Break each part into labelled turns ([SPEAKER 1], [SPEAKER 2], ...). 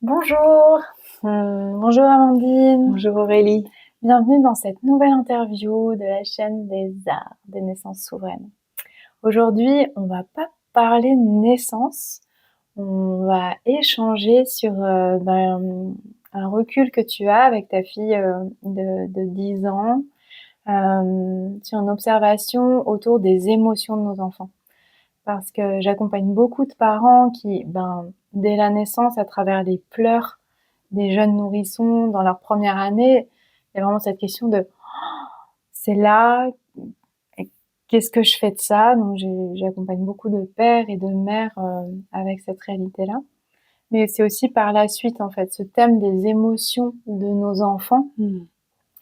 [SPEAKER 1] Bonjour, bonjour Amandine,
[SPEAKER 2] Bonjour Aurélie.
[SPEAKER 1] bienvenue dans cette nouvelle interview de la chaîne des arts des naissances souveraines. Aujourd'hui, on va pas parler de naissance, on va échanger sur un recul que tu as avec ta fille de 10 ans, sur une observation autour des émotions de nos enfants. Parce que j'accompagne beaucoup de parents qui, dès la naissance, à travers les pleurs des jeunes nourrissons dans leur première année, il y a vraiment cette question de c'est là, qu'est-ce que je fais de ça? Donc j'accompagne beaucoup de pères et de mères avec cette réalité-là. Mais c'est aussi par la suite, en fait, ce thème des émotions de nos enfants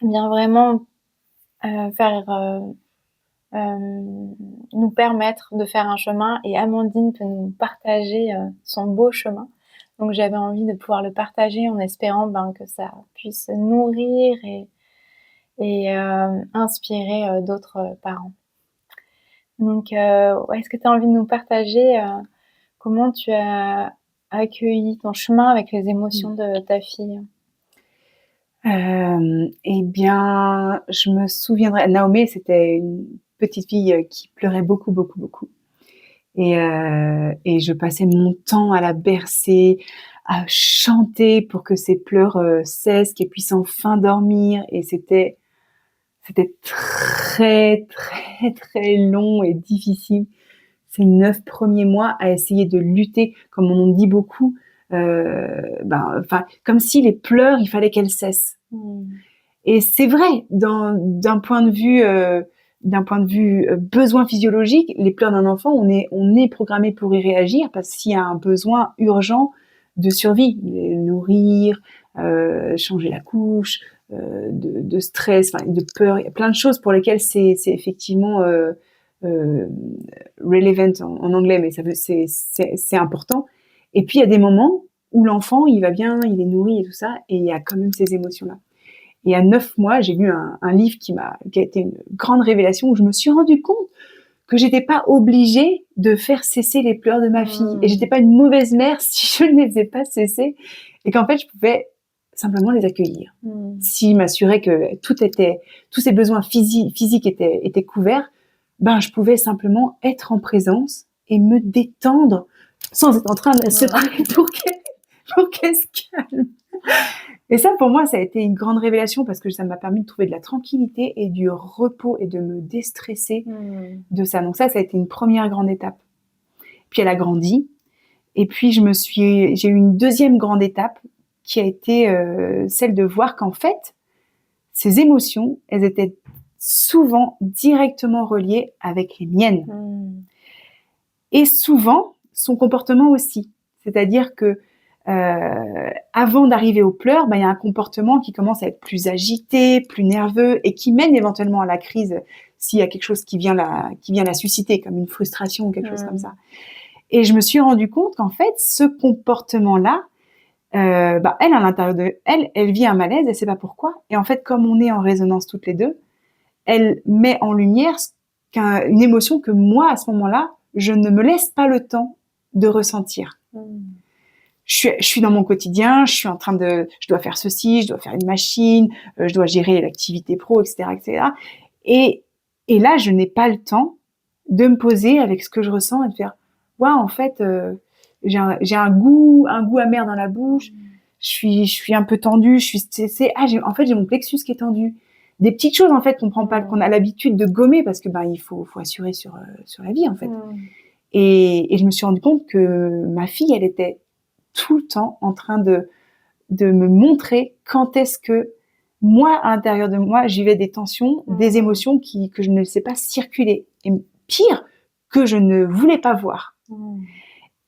[SPEAKER 1] vient vraiment faire nous permettre de faire un chemin, et Amandine peut nous partager son beau chemin. Donc j'avais envie de pouvoir le partager en espérant que ça puisse nourrir et inspirer d'autres parents. Donc est-ce que tu as envie de nous partager comment tu as accueilli ton chemin avec les émotions de ta fille?
[SPEAKER 2] Eh bien, je me souviendrai, Naomi, c'était une petite fille qui pleurait beaucoup, beaucoup, beaucoup. Et je passais mon temps à la bercer, à chanter pour que ses pleurs cessent, qu'elle puisse enfin dormir. Et c'était très, très, très long et difficile ces 9 premiers mois à essayer de lutter, comme on en dit beaucoup, comme si les pleurs, il fallait qu'elles cessent. Et c'est vrai, d'un point de vue besoin physiologique, les pleurs d'un enfant, on est programmé pour y réagir parce qu'il y a un besoin urgent de survie, nourrir, changer la couche, de stress, de peur. Il y a plein de choses pour lesquelles c'est effectivement relevant en anglais, mais c'est important. Et puis il y a des moments où l'enfant, il va bien, il est nourri et tout ça, et il y a quand même ces émotions-là. Et à 9 mois, j'ai lu un livre qui a été une grande révélation, où je me suis rendu compte que j'étais pas obligée de faire cesser les pleurs de ma fille. Et j'étais pas une mauvaise mère si je ne les faisais pas cesser. Et qu'en fait, je pouvais simplement les accueillir. S'il m'assurait que tous ses besoins physiques étaient couverts, je pouvais simplement être en présence et me détendre sans être en train de la secouer pour qu'elle se calme. Et ça, pour moi, ça a été une grande révélation parce que ça m'a permis de trouver de la tranquillité et du repos et de me déstresser de ça. Donc ça a été une première grande étape. Puis elle a grandi. Et puis j'ai eu une deuxième grande étape qui a été celle de voir qu'en fait, ces émotions, elles étaient souvent directement reliées avec les miennes. Et souvent, son comportement aussi. C'est-à-dire que avant d'arriver aux pleurs, il y a un comportement qui commence à être plus agité, plus nerveux et qui mène éventuellement à la crise s'il y a quelque chose qui vient la susciter, comme une frustration ou quelque chose comme ça. Et je me suis rendu compte qu'en fait, ce comportement-là, elle, à l'intérieur de elle vit un malaise, elle sait pas pourquoi. Et en fait, comme on est en résonance toutes les deux, elle met en lumière une émotion que moi, à ce moment-là, je ne me laisse pas le temps de ressentir. Je suis dans mon quotidien, je dois faire ceci, je dois faire une machine, je dois gérer l'activité pro, etc., etc. Et là, je n'ai pas le temps de me poser avec ce que je ressens et de faire, waouh, en fait, j'ai un goût amer dans la bouche, je suis un peu tendue, je suis stressée. En fait, j'ai mon plexus qui est tendu. Des petites choses, en fait, qu'on a l'habitude de gommer parce que, il faut assurer sur la vie, en fait. Et je me suis rendu compte que ma fille, elle était tout le temps en train de me montrer quand est-ce que moi, à l'intérieur de moi, j'y vais des tensions, des émotions que je ne sais pas circuler. Et pire, que je ne voulais pas voir.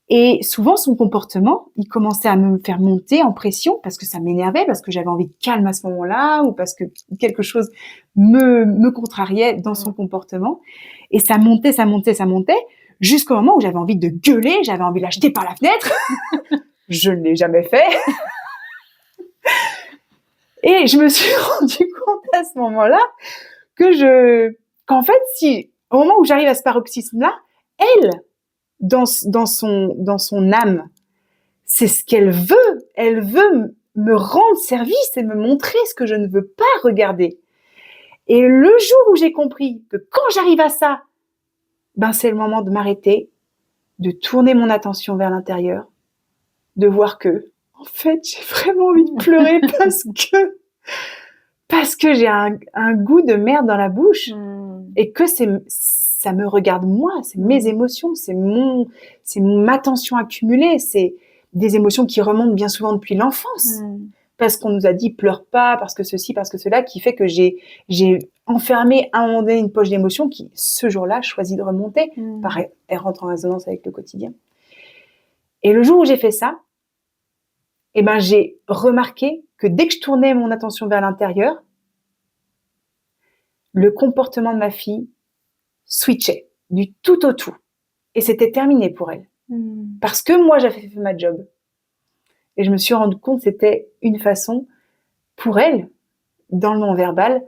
[SPEAKER 2] Et souvent, son comportement, il commençait à me faire monter en pression parce que ça m'énervait, parce que j'avais envie de calme à ce moment-là, ou parce que quelque chose me contrariait dans son comportement. Et ça montait, jusqu'au moment où j'avais envie de gueuler, j'avais envie de la jeter par la fenêtre. Je ne l'ai jamais fait. Et je me suis rendu compte à ce moment-là qu'en fait, au moment où j'arrive à ce paroxysme-là, elle, dans son âme, c'est ce qu'elle veut. Elle veut me rendre service et me montrer ce que je ne veux pas regarder. Et le jour où j'ai compris que quand j'arrive à ça, ben c'est le moment de m'arrêter, de tourner mon attention vers l'intérieur, de voir que, en fait, j'ai vraiment envie de pleurer parce que j'ai un goût de merde dans la bouche et que ça me regarde moi, c'est mes émotions, c'est ma tension accumulée, c'est des émotions qui remontent bien souvent depuis l'enfance. Parce qu'on nous a dit pleure pas, parce que ceci, parce que cela, qui fait que j'ai enfermé à un moment donné une poche d'émotions qui, ce jour-là, choisit de remonter. Pareil, elle rentre en résonance avec le quotidien. Et le jour où j'ai fait ça, eh ben, j'ai remarqué que dès que je tournais mon attention vers l'intérieur, le comportement de ma fille switchait du tout au tout. Et c'était terminé pour elle. Parce que moi, j'avais fait ma job. Et je me suis rendu compte que c'était une façon pour elle, dans le non-verbal,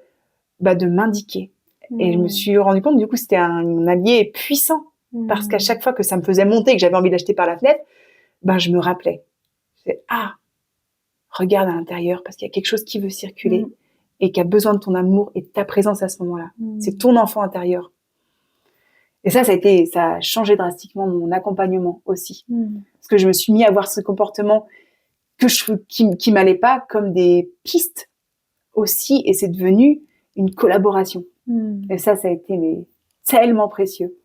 [SPEAKER 2] de m'indiquer. Et je me suis rendu compte, du coup, c'était un allié puissant. Parce qu'à chaque fois que ça me faisait monter et que j'avais envie d'acheter par la fenêtre, je me rappelais. Regarde à l'intérieur parce qu'il y a quelque chose qui veut circuler et qui a besoin de ton amour et de ta présence à ce moment-là. C'est ton enfant intérieur. Et ça a changé drastiquement mon accompagnement aussi. Parce que je me suis mis à voir ce comportement qui m'allait pas comme des pistes aussi, et c'est devenu une collaboration. Et ça a été tellement précieux.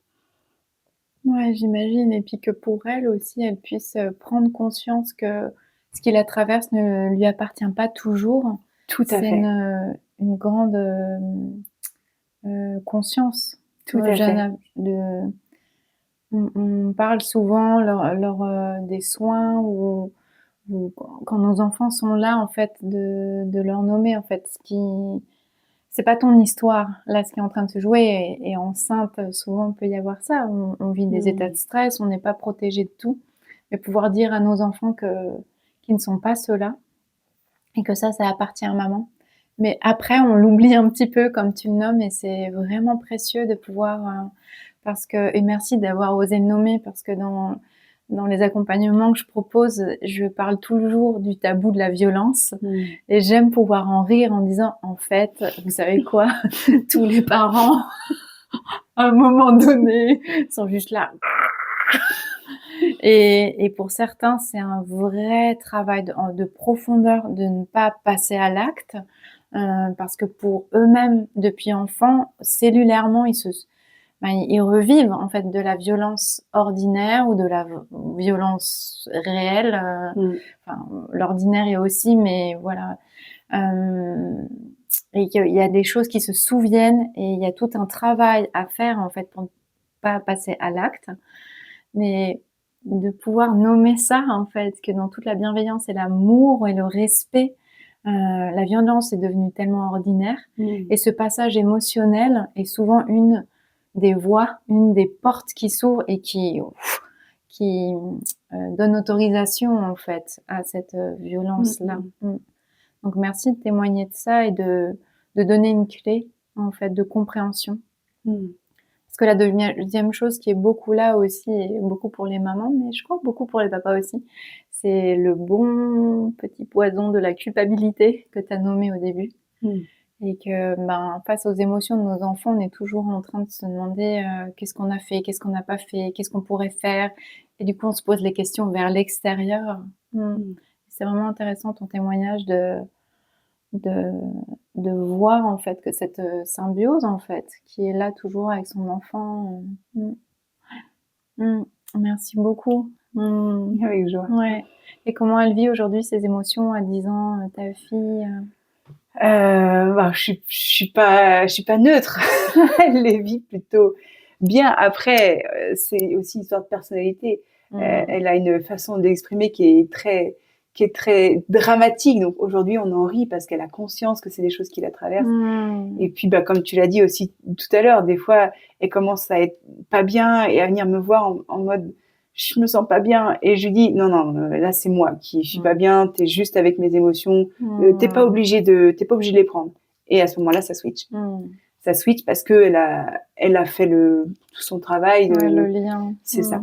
[SPEAKER 1] Ouais, j'imagine. Et puis que pour elle aussi, elle puisse prendre conscience que ce qui la traverse ne lui appartient pas toujours.
[SPEAKER 2] Tout à fait.
[SPEAKER 1] C'est une grande conscience.
[SPEAKER 2] Tout à fait.
[SPEAKER 1] On parle souvent lors des soins ou quand nos enfants sont là, en fait, de leur nommer, en fait, c'est pas ton histoire, là, ce qui est en train de se jouer. Et enceinte, souvent, il peut y avoir ça. On vit des états de stress, on n'est pas protégé de tout. Mais pouvoir dire à nos enfants qu'ils ne sont pas ceux-là et que ça appartient à maman. Mais après, on l'oublie un petit peu, comme tu le nommes, et c'est vraiment précieux de pouvoir... et merci d'avoir osé le nommer, parce que dans les accompagnements que je propose, je parle toujours du tabou de la violence. Et j'aime pouvoir en rire en disant, en fait, vous savez quoi, tous les parents, à un moment donné, sont juste là. Et pour certains, c'est un vrai travail de profondeur de ne pas passer à l'acte, parce que pour eux-mêmes, depuis enfants, cellulairement, ils revivent en fait de la violence ordinaire ou de la violence réelle. L'ordinaire est aussi, mais voilà. Et qu'il y a des choses qui se souviennent, et il y a tout un travail à faire en fait pour ne pas passer à l'acte. Mais de pouvoir nommer ça, en fait, que dans toute la bienveillance et l'amour et le respect, la violence est devenue tellement ordinaire. Et ce passage émotionnel est souvent une des voies, une des portes qui s'ouvrent et qui donne autorisation, en fait, à cette violence-là. Donc merci de témoigner de ça et de donner une clé, en fait, de compréhension. Parce que la deuxième chose qui est beaucoup là aussi, et beaucoup pour les mamans, mais je crois beaucoup pour les papas aussi, c'est le bon petit poison de la culpabilité que tu as nommé au début. Et que face aux émotions de nos enfants, on est toujours en train de se demander qu'est-ce qu'on a fait, qu'est-ce qu'on n'a pas fait, qu'est-ce qu'on pourrait faire. Et du coup, on se pose les questions vers l'extérieur. C'est vraiment intéressant ton témoignage de voir en fait que cette symbiose en fait qui est là toujours avec son enfant. Merci beaucoup.
[SPEAKER 2] Avec joie.
[SPEAKER 1] Ouais. Et comment elle vit aujourd'hui ses émotions à 10 ans, ta fille?
[SPEAKER 2] Je suis pas neutre. Elle les vit plutôt bien. Après, c'est aussi une histoire de personnalité. Elle a une façon d'exprimer qui est très dramatique. Donc aujourd'hui, on en rit parce qu'elle a conscience que c'est des choses qui la traversent. Et puis, comme tu l'as dit aussi tout à l'heure, des fois, elle commence à être pas bien et à venir me voir en mode je me sens pas bien, et je lui dis non, là c'est moi qui suis pas bien, t'es juste avec mes émotions, t'es pas obligé de les prendre. Et à ce moment-là, ça switch. Ça switch parce que elle a fait tout son travail.
[SPEAKER 1] Le lien.
[SPEAKER 2] C'est ça.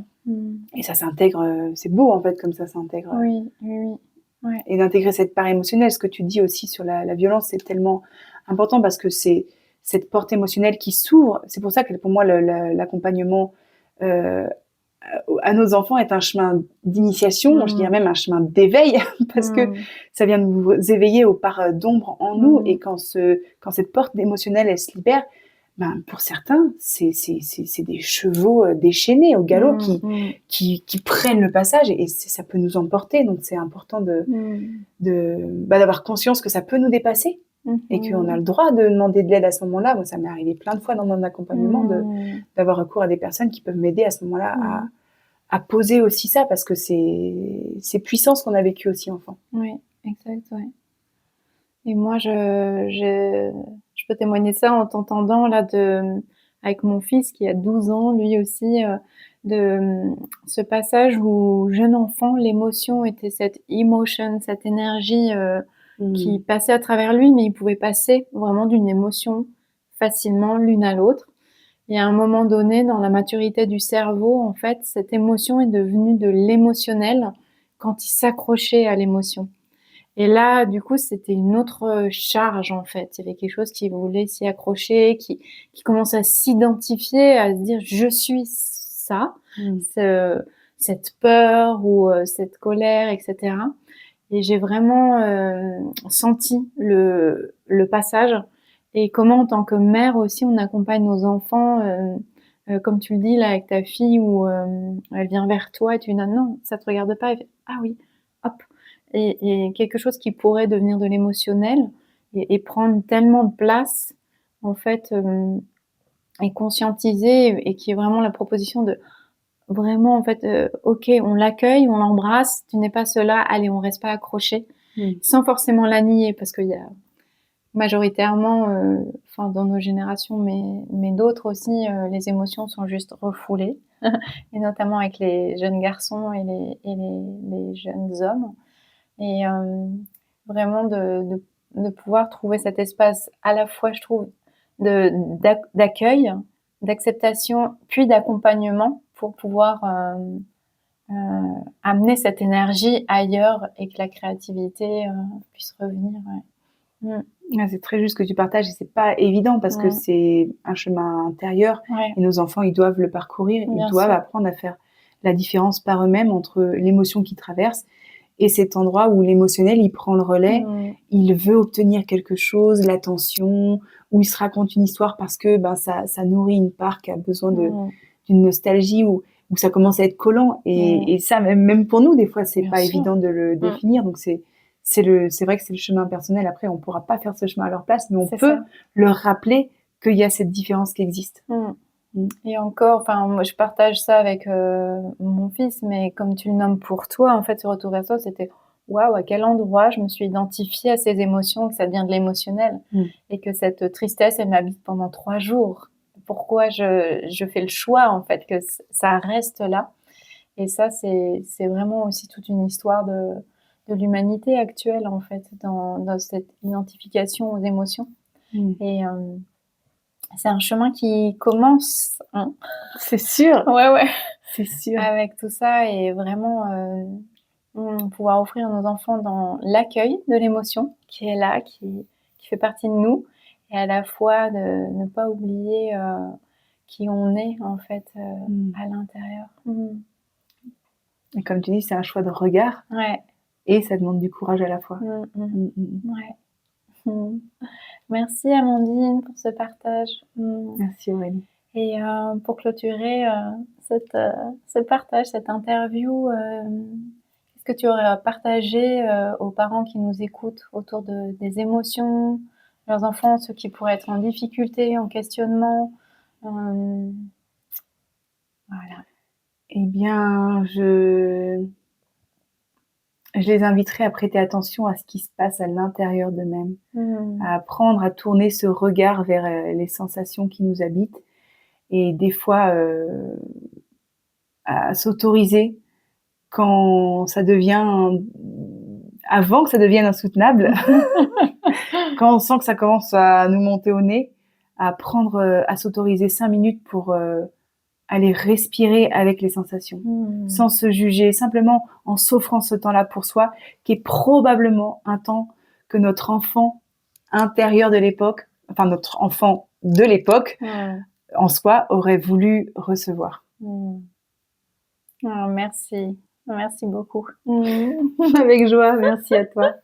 [SPEAKER 2] Et ça s'intègre, c'est beau en fait comme ça s'intègre.
[SPEAKER 1] Oui, oui, oui. Ouais.
[SPEAKER 2] Et d'intégrer cette part émotionnelle. Ce que tu dis aussi sur la violence, c'est tellement important parce que c'est cette porte émotionnelle qui s'ouvre. C'est pour ça que pour moi, l'accompagnement à nos enfants est un chemin d'initiation, je dirais même un chemin d'éveil, parce que ça vient nous éveiller aux parts d'ombre en nous. Et quand cette porte émotionnelle, elle se libère, ben, pour certains, c'est des chevaux déchaînés au galop qui prennent le passage et ça peut nous emporter. Donc, c'est important d'avoir conscience que ça peut nous dépasser et qu'on a le droit de demander de l'aide à ce moment-là. Moi, ça m'est arrivé plein de fois dans mon accompagnement d'avoir recours à des personnes qui peuvent m'aider à ce moment-là à poser aussi ça parce que c'est puissant ce qu'on a vécu aussi enfant.
[SPEAKER 1] Oui, exact, ouais. Et moi, je peux témoigner de ça en t'entendant là avec mon fils qui a 12 ans, lui aussi, de ce passage où jeune enfant, l'émotion était cette emotion, cette énergie qui passait à travers lui, mais il pouvait passer vraiment d'une émotion facilement l'une à l'autre. Et à un moment donné, dans la maturité du cerveau, en fait, cette émotion est devenue de l'émotionnel quand il s'accrochait à l'émotion. Et là, du coup, c'était une autre charge, en fait. Il y avait quelque chose qui voulait s'y accrocher, qui commence à s'identifier, à se dire « je suis ça », cette peur ou cette colère, etc. Et j'ai vraiment senti le passage. Et comment, en tant que mère aussi, on accompagne nos enfants, comme tu le dis là avec ta fille, où elle vient vers toi et tu dis « non, ça te regarde pas ». Elle fait « ah oui, hop ». Et quelque chose qui pourrait devenir de l'émotionnel et prendre tellement de place, en fait, et conscientiser, et qui est vraiment la proposition de vraiment, en fait, ok, on l'accueille, on l'embrasse, tu n'es pas cela, allez, on reste pas accroché, sans forcément la nier, parce qu'il y a majoritairement, enfin dans nos générations, mais d'autres aussi, les émotions sont juste refoulées, et notamment avec les jeunes garçons et les jeunes hommes. Et vraiment de pouvoir trouver cet espace à la fois, je trouve, d'accueil, d'acceptation, puis d'accompagnement pour pouvoir amener cette énergie ailleurs et que la créativité puisse revenir.
[SPEAKER 2] C'est très juste ce que tu partages et c'est pas évident parce que c'est un chemin intérieur et nos enfants, ils doivent le parcourir, ils doivent apprendre à faire la différence par eux-mêmes entre l'émotion qu'ils traversent et cet endroit où l'émotionnel, il prend le relais, il veut obtenir quelque chose, l'attention, où il se raconte une histoire parce que ça nourrit une part qui a besoin d'une nostalgie, où ça commence à être collant. Et ça, même pour nous, des fois, c'est pas évident de le définir. Donc, c'est vrai que c'est le chemin personnel. Après, on pourra pas faire ce chemin à leur place, mais on peut leur rappeler qu'il y a cette différence qui existe.
[SPEAKER 1] Et encore, enfin, moi, je partage ça avec mon fils, mais comme tu le nommes pour toi, en fait, ce retour vers toi, c'était waouh, à quel endroit je me suis identifiée à ces émotions, que ça devient de l'émotionnel, et que cette tristesse, elle m'habite pendant 3 jours. Pourquoi je fais le choix, en fait, que ça reste là. Et ça, c'est vraiment aussi toute une histoire de l'humanité actuelle, en fait, dans cette identification aux émotions. Et c'est un chemin qui commence, hein.
[SPEAKER 2] C'est sûr.
[SPEAKER 1] Ouais.
[SPEAKER 2] C'est sûr.
[SPEAKER 1] Avec tout ça, et vraiment pouvoir offrir à nos enfants dans l'accueil de l'émotion qui est là, qui fait partie de nous, et à la fois de ne pas oublier qui on est, en fait, à l'intérieur.
[SPEAKER 2] Et comme tu dis, c'est un choix de regard.
[SPEAKER 1] Ouais.
[SPEAKER 2] Et ça demande du courage à la fois.
[SPEAKER 1] Ouais. Merci Amandine pour ce partage.
[SPEAKER 2] Merci Aurélie.
[SPEAKER 1] Et pour clôturer ce partage, cette interview, qu'est-ce que tu aurais à partager aux parents qui nous écoutent autour des émotions, leurs enfants, ceux qui pourraient être en difficulté, en questionnement, voilà.
[SPEAKER 2] Eh bien, je les inviterai à prêter attention à ce qui se passe à l'intérieur d'eux-mêmes, à apprendre à tourner ce regard vers les sensations qui nous habitent, et des fois à s'autoriser quand ça devient, avant que ça devienne insoutenable, quand on sent que ça commence à nous monter au nez, à s'autoriser 5 minutes pour aller respirer avec les sensations, sans se juger, simplement en s'offrant ce temps-là pour soi, qui est probablement un temps que notre enfant intérieur de l'époque, enfin notre enfant de l'époque, en soi, aurait voulu recevoir.
[SPEAKER 1] Oh, merci. Merci beaucoup. Avec joie, merci à toi.